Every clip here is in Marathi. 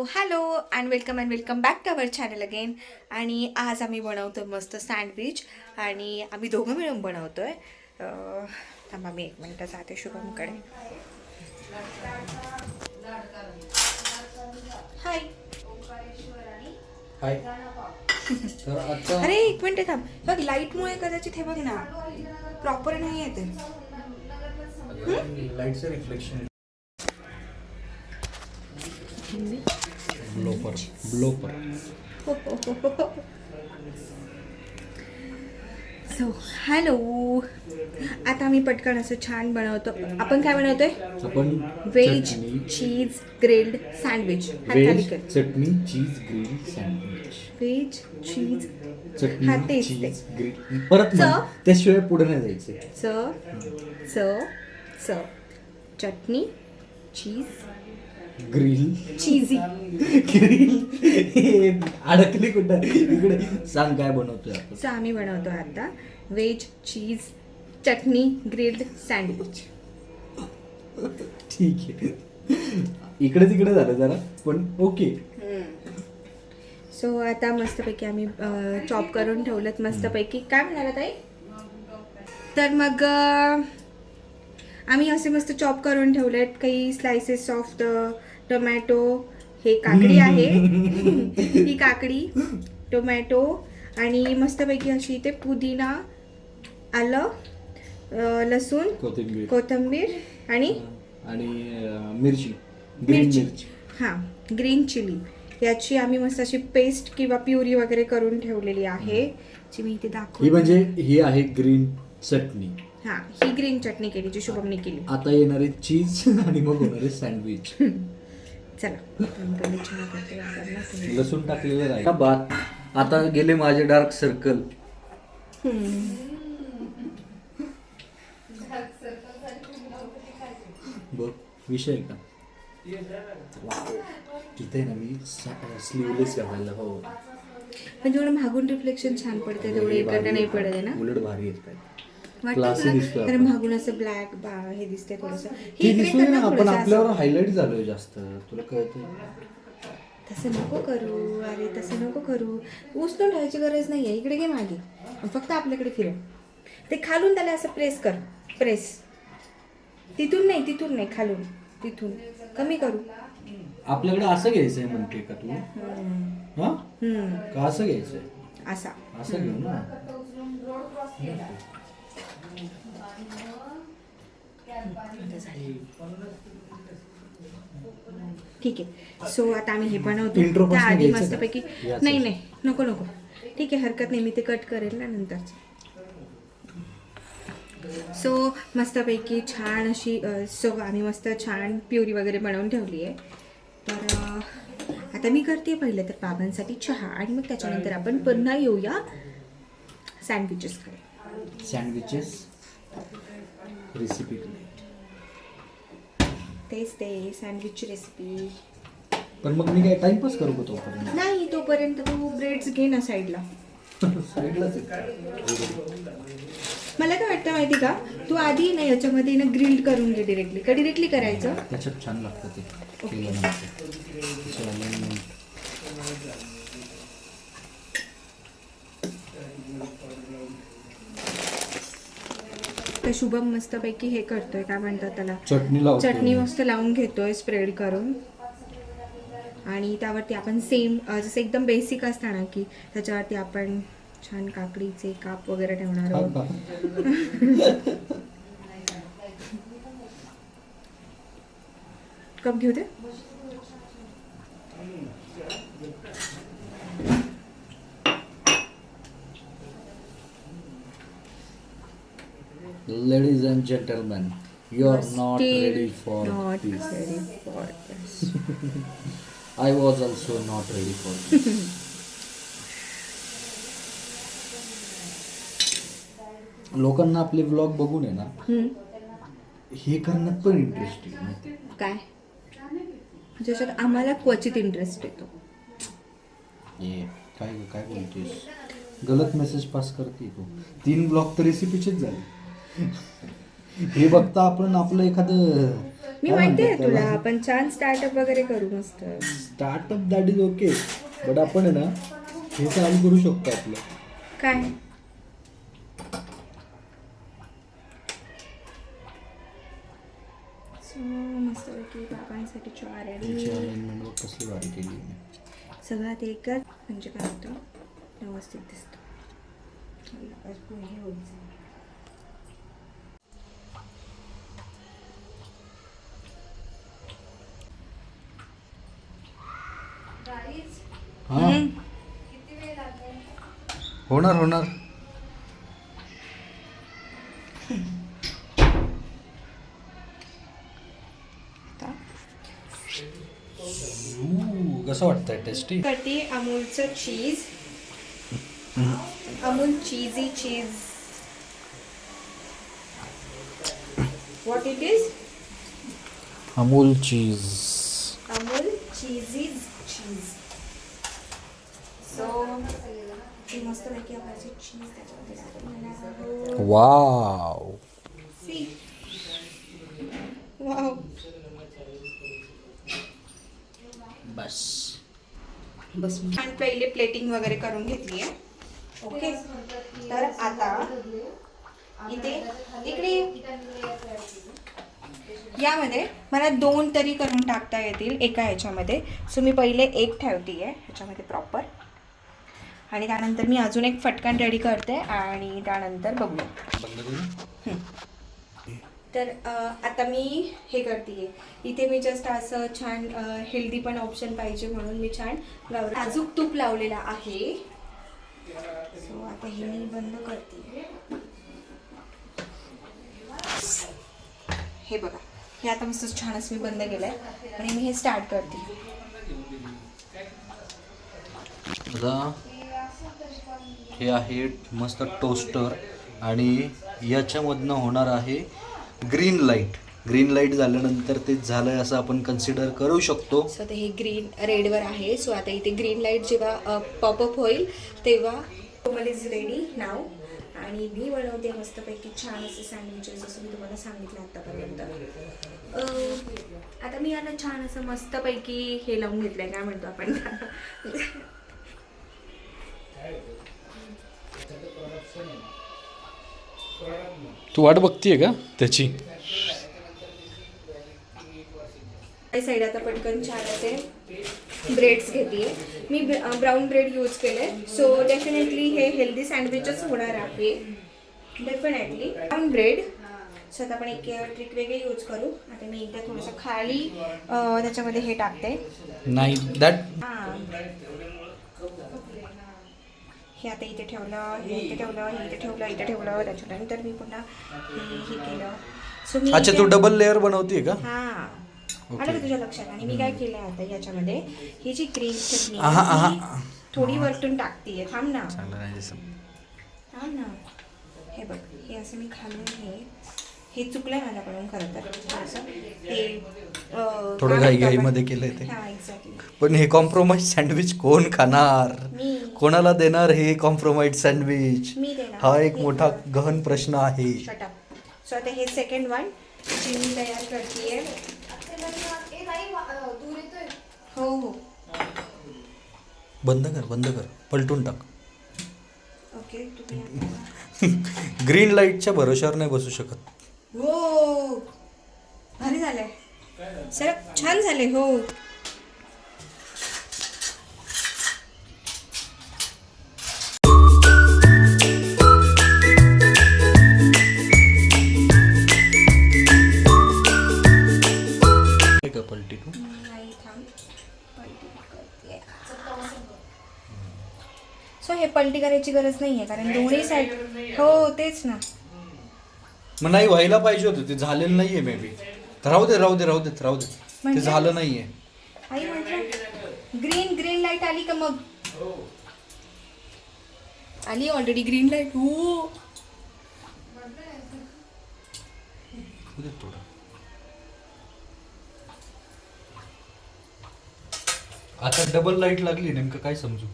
Hello and welcome back to our channel again. आणि आज आम्ही बनवतो मस्त सँडविच आणि आम्ही दोघं मिळून बनवतोय. थांबा मी 1 मिनिट जाते शुभमकडे. हाय हाय. तर आता अरे 1 मिनिट थांब. बघ लाईटमुळे कदाचित हे बघ ना प्रॉपर नाही येते. लाईटचं रिफ्लेक्शन ब्लोपर सो हॅलो. आता आम्ही पटकन असं छान बनवतो. आपण काय बनवतोय? आपण veg cheese grilled sandwich. Veg चटणी cheese grill sandwich. Veg cheese चटणी हा, तेच चीज ग्रिल. परत च- म्हण, त्याशिवाय पुढे नाही जायचं. च च च चटणी चीज ग्रिल चीजी. ग्रिल अडकली कुठं इकडे. सांग काय बनवतोय आपण. सो आम्ही बनवतो आता व्हेज चीज चटणी ग्रिल्ड सँडविच. ठीक आहे. इकडे तिकडे झालं जरा पण ओके. सो आता मस्तपैकी आम्ही चॉप करून ठेवलेत मस्तपैकी. काय म्हणाला ताई? तर मग आम्ही असे मस्त चॉप करून ठेवलेत. काही स्लायसेस ऑफ द टोमॅटो. हे काकडी आहे. ही काकडी टोमॅटो आणि मस्तपैकी अशी इथे पुदिना आलं लसूण कोथिंबीर आणि मिरची ग्रीन मिरची. मिरची. हां, ग्रीन चिली. याची आम्ही मस्त अशी पेस्ट किंवा प्युरी वगैरे करून ठेवलेली आहे, जी मी इथे ही दाखवते. म्हणजे ही आहे ग्रीन चटणी. हां, ही ग्रीन चटणी केली जी शुभमने केली. आता येणार आहे चीज आणि मग होणार आहे सँडविच. चला मी पहिले चहा करते, वापरला. लसूण टाकलेलं आहे. बात आता गेले माझे डार्क सर्कल. बघ विषय आहे का इथे ना मी स्लीवलेस घालायला. हो पण जेवढं मागून रिफ्लेक्शन छान पडते तेवढं इकडनं नाही पडत आहे ना. उलट भारी येत काय. वाटतं Classy तुला? दिसतोय कारण आपण. मागून असं ब्लॅक हे दिसते थोडंसं. ती इकडे दिसून कर ना ना आपण थोडंसं असं. आपल्यावर हायलाइट झालोय जास्त. तुला कळतं. तसं नको करू. अरे तसं नको करू. उचलून ठेवायची गरज नाही आहे. इकडे घे मागे, फक्त आपल्याकडे फिरव. ते खालून त्याला असं प्रेस कर. प्रेस तिथून नाही खालून. तिथून कमी करू. आपल्याकडे असं घ्यायचंय म्हणते का तू? हा का असं घ्यायचंय? असा असं घेऊ ना. ठीक आहे. सो आता आम्ही हे Intro बनवतो पासून त्याआधी घ्यायचं का? मस्तपैकी. याच नाही नको ठीक आहे, हरकत नाही. मी ते कट करेल ना नंतर. सो मस्तपैकी छान अशी सो आम्ही मस्त छान प्युरी वगैरे बनवून ठेवली आहे. तर आता मी करते पहिलं तर बाबांसाठी चहा आणि मग त्याच्यानंतर आपण पुन्हा येऊया सँडविचेसकडे. सँडविचेस रेसिपी तेच ते सँडविचची रेसिपी. पण मग मी काय टाइमपास करू का तोपर्यंत? नाही, तोपर्यंत तू ब्रेड्स घे ना साईडला. साईडलाच मला काय वाटतं माहिती का, तू आधी ना याच्यामध्ये ना ग्रिल्ड करून घे डिरेक्टली करायचं. त्याच्यात छान लागतं ते केल्यानंतर. त्याचं alignment. तर शुभम मस्तपैकी हे करतोय, काय म्हणतात त्याला, चटणी मस्त लावून घेतोय स्प्रेड करून. आणि त्यावरती आपण सेम जसं एकदम बेसिक असतं ना की त्याच्यावरती आपण छान काकडीचे काप वगैरे ठेवणार आहोत. कप घेऊ दे. Ladies and gentlemen, you are not ready for this. I was also not ready for this. लोकांना आपले व्लॉग बघून आहे ना हे करण्यात पण इंटरेस्ट आहे. काय ज्याच्यात आम्हाला क्वचित इंटरेस्ट येतो. काय काय बोलतेस? गलत मेसेज पास करते तू. 3 ब्लॉग तर रेसिपीचेच झाले. हे बघता आपण आपलं एखादं मी माहिती आहे तुला, आपण छान स्टार्टअप वगैरे करू मस्त. Startup that is okay, but आपण आहे ना हे चालू करू शकतो आपलं. काय मस्तपैकी बाबांसाठी चहा रेडी. अरेंजमेंट बघ कसली भारी केली. सगळ्यात एकच म्हणजे काय होतं, व्यवस्थित दिसतं. हा होणार. कसं वाटतंय टेस्टी? साठी अमूलचं cheese, Amul cheesy cheese. What it is? Amul cheese. Amul cheesy cheese. So मस्तपैकी आपण चीज त्याच्यामध्ये वाव. C wow. बस छान पहिले प्लेटिंग वगैरे करून घेतली आहे. ओके, तर आता इकडे यामध्ये मला 2 तरी करून टाकता येतील एका ह्याच्यामध्ये. सो मी पहिले एक ठेवते आहे ह्याच्यामध्ये प्रॉपर, आणि त्यानंतर मी अजून एक फटकन रेडी करते आणि त्यानंतर बघूया. तर आता मी हे करते, इथे मी जस्ट असं छान हेल्दी पण ऑप्शन पाहिजे म्हणून मी छान नाजूक तूप लावलेला आहे. सो आता हे मी बंद करते. हे बघा, हे आता मस्त छान असं मी बंद केलंय आणि मी हे स्टार्ट करते. हे आहे मस्त टोस्टर आणि याच्यामधनं होणार आहे ग्रीन लाईट झाल्यानंतर ते झालंय असं आपण कन्सिडर करू शकतो. सो आता हे ग्रीन रेडवर आहे. सो आता इथे ग्रीन लाईट जेव्हा पॉपअप होईल तेव्हा कोमल इज रेडी नाव, आणि मी बनवते मस्तपैकी छान असे सँडविचेस जसं मी तुम्हाला सांगितलं आतापर्यंत. आता मी याला छान असं मस्तपैकी हे लावून घेतलंय, काय म्हणतो आपण तू वाट बघतीये का त्याची? साईड आता पटकन छान असे ब्रेड्स घेते. मी ब्राऊन ब्रेड यूज केले. सो डेफिनेटली हे हेल्दी सँडविचच होणार आहे, डेफिनेटली ब्राऊन ब्रेड. सो आता आपण एक ट्रिक वेगळी यूज करू. आता मी एकदा थोडंसं खाली त्याच्यामध्ये हे टाकते. नाही दॅट हे आता इथे ठेवलं, हे इथे ठेवलं, हे इथे ठेवलं, इथे ठेवलं. त्याच्यानंतर मी पुन्हा हे केलं. सो मी अच्छा, तू डबल लेअर बनवतीये का? हां, आलं का तुझ्या लक्षात? आणि मी काय केलं आता याच्यामध्ये ही जी ग्रीन चटणी थोडी वरतून टाकतीये. थांब ना. हे बघ, हे असं मी खालून हे चुकलंय माझ्याकडून खरं तर. ते थोडं घाईमध्ये केलंय ते. हां, एक्झॅक्टली. पण हे कॉम्प्रोमाइज सँडविच कोण खाणार? कोणाला देणार हे कॉम्प्रोमाइज सँडविच? मी देणार. हा एक मोठा गहन प्रश्न आहे. सो आता हे सेकंड वन जी मी तयार करतेय. हो, बंद कर, पलटून टाक. ओके. तुम्ही ग्रीन लाईटच्या भरोश्यावर नाही बसू शकत. हो, भारी झालंय सर, छान झाले. हो, पलटी तू नाही, थांब. पलटी करते. सो हे पलटी करायची गरज नाहीये कारण दोन्ही साईड. हो, तेच ना. मग नाही व्हायला पाहिजे होतं, ते झालेलं नाहीये मे बी. राहू दे ते झालं नाहीये. आई म्हटलं ग्रीन लाईट आली का? मग आली ऑलरेडी ग्रीन लाईट. हो, आता डबल लाईट लागली, नेमकं काय समजू?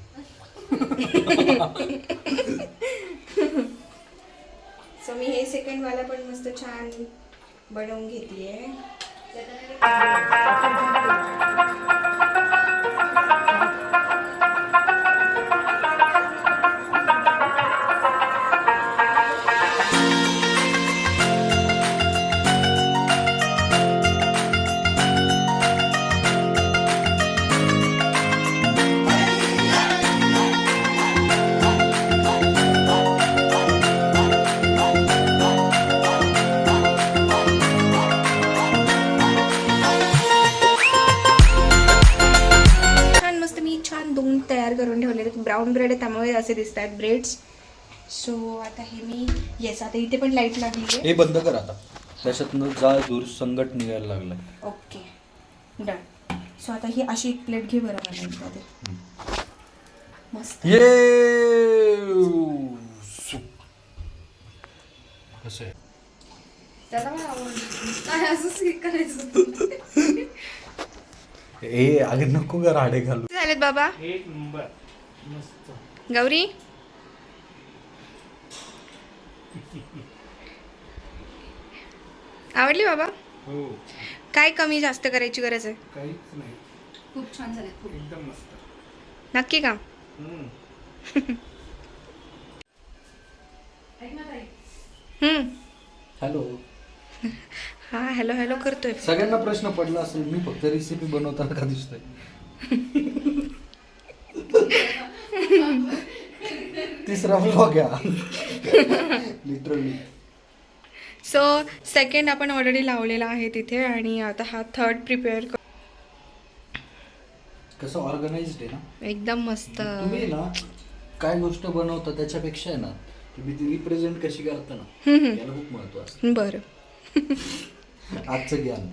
सो सो मी हे सेकंड वाला पण मस्त छान बनवून घेतलीये. दोन तयार करून ठेवले. ब्राऊन ब्रेड आहे त्यामुळे असे दिसत आहेत ब्रेड्स. सो आता हे मी येस आता इथे पण लाईट लागली आहे. हे बंद कर आता, त्याच्यातनं जा दूर संगट निघायला लागलं. Okay done. सो आता ही अशी एक प्लेट घे बरं मला एकदा. मस्त ये कसं आहे त्याला मला आवडलं. काय असंच करायचं. ए अगं नको का राडे घालू. झालेत बाबा एक नंबर मस्त. गौरी आवडली बाबा. हो काय कमी जास्त करायची गरज आहे. काहीच नाही, खूप छान झाले. खूप एकदम मस्त. नक्की का. हॅलो. हा हॅलो हॅलो करतोय. सगळ्यांना प्रश्न पडला असेल मी फक्त रेसिपी बनवताना का दिसतोय. तिसरा व्लॉग आहे लिटरली. सो सेकंड आपण ऑलरेडी लावलेला आहे तिथे आणि आता हा थर्ड प्रिपेअर कर. कसं ऑर्गनाइज्ड आहे ना एकदम मस्त. तुम्ही ना काय गोष्ट बनवता त्याच्यापेक्षा आहे ना तुम्ही ती रिप्रेझेंट कशी करता ना याला खूप महत्व असतं. बरं. आजचं ज्ञान.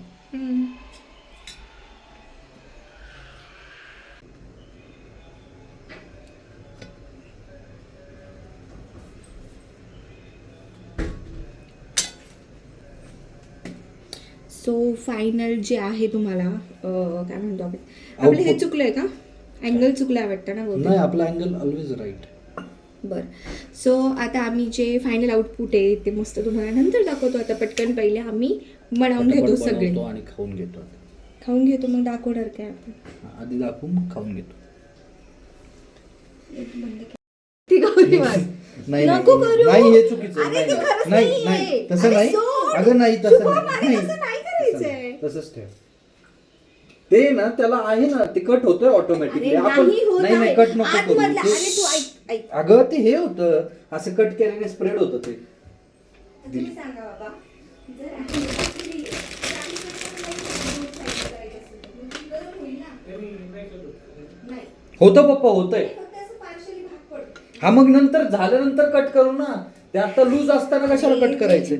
सो फायनल जे आहे तुम्हाला काय म्हणतो आपण आपलं हे चुकलंय का. अँगल चुकलाय वाटतं ना नाही आपला अँगल ऑलवेज राईट. बरं. सो आता आम्ही जे फायनल आउटपुट आहे ते मस्त तुम्हाला नंतर दाखवतो. आता पटकन पहिले आम्ही बनवून घेतो सगळे आणि खाऊन घेतो. खाऊन घेतो मग दाखवणार काय आपण. आधी दाखवू मग खाऊन घेतो. नाही नको करू. नाही हे चुकीचं अरे आहे. ते खरंच नाही नाहीये. नाही तसं अरे नाही. सोड. अगं नाही तसं शुभम, नाही. अरे नाही. तसं नाही करायचंय. तसंच ठेव. ते ना त्याला आहे ना ते कट होतोय ऑटोमॅटिकली. आपण नाही नाही कट नको करू. अरे तू ऐक ऐक. अगं ते हे होतं असं कट केल्याने स्प्रेड होतं ते. तुम्ही सांगा बाबा. होतं पप्पा होतंय. हा मग नंतर झाल्यानंतर कट करू ना. ते आता लूज असताना कशाला कट करायचे.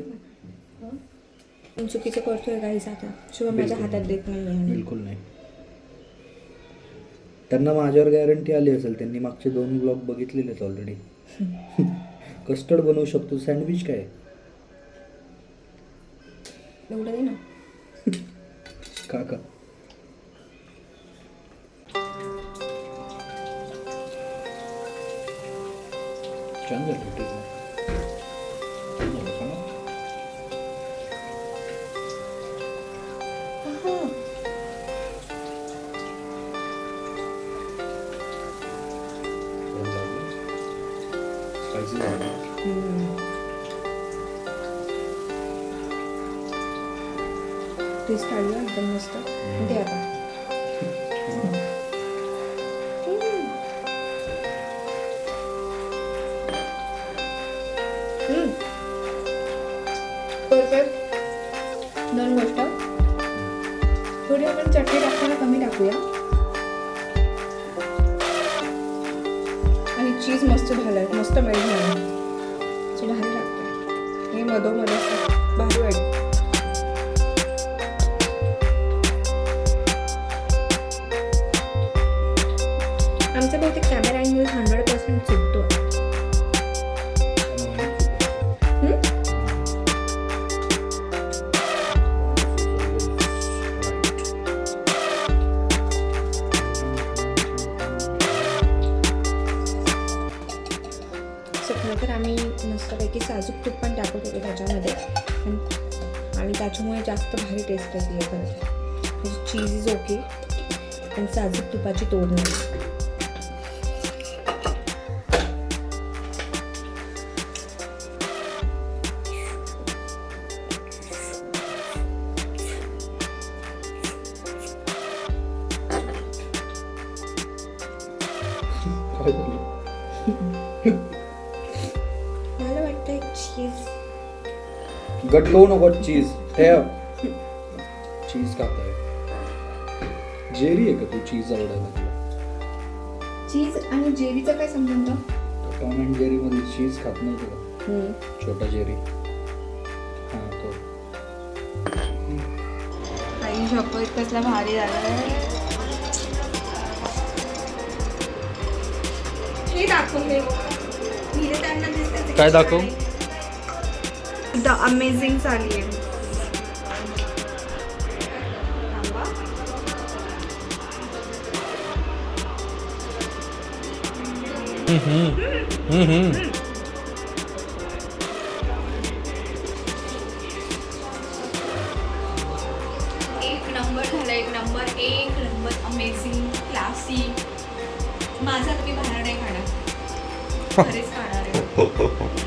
चुकीचं करतोय काहीच. आता शिवाय माझ्या हातात देत नाही. बिलकुल नाही. त्यांना माझ्यावर गॅरंटी आली असेल. त्यांनी मागचे 2 ब्लॉग बघितलेलेच ऑलरेडी. कस्टर्ड बनवू शकतो. सँडविच काय एवढं दे ना काका. छान झालं. टेस्ट काढूया एकदम मस्त. ते आता परफेक्ट. 2 गोष्ट थोडी आपण चटणी टाकताना कमी टाकूया आणि चीज मस्त झालंय. मस्त मेल्ट झालं. भारी लागतं हे मधोमध असं भारी वाटतं. आमचा बहुतेक कॅमेरा अँगल 100% चुकतो. तर आम्ही मस्तपैकी साजूक तूप पण टाकू शकतो त्यामुळे जास्त भारी टेस्ट येते आहे खरं. चीज इज ओके पण साजूक तुपाची तोड नाही. मला वाटतं चीज गटकवू नको चीज ठेव. चीज खाताय जेरी आहे का तू चीज आवडायला तुला? चीज आणि जेरीचा काय संबंध? टॉम अँड जेरी मध्ये चीज खात नाही तुला? छोटा जेरी हा तो. काही शपथ कसला भारी झालाय. हे दाखव हे त्यांना दिसतं काय दाखव? द अमेझिंग झाली आहे. एक नंबर झाला. एक नंबर अमेझिंग क्लासी. माझा तुम्ही बाहेर नाही खाणार, खरेच खाणार आहे.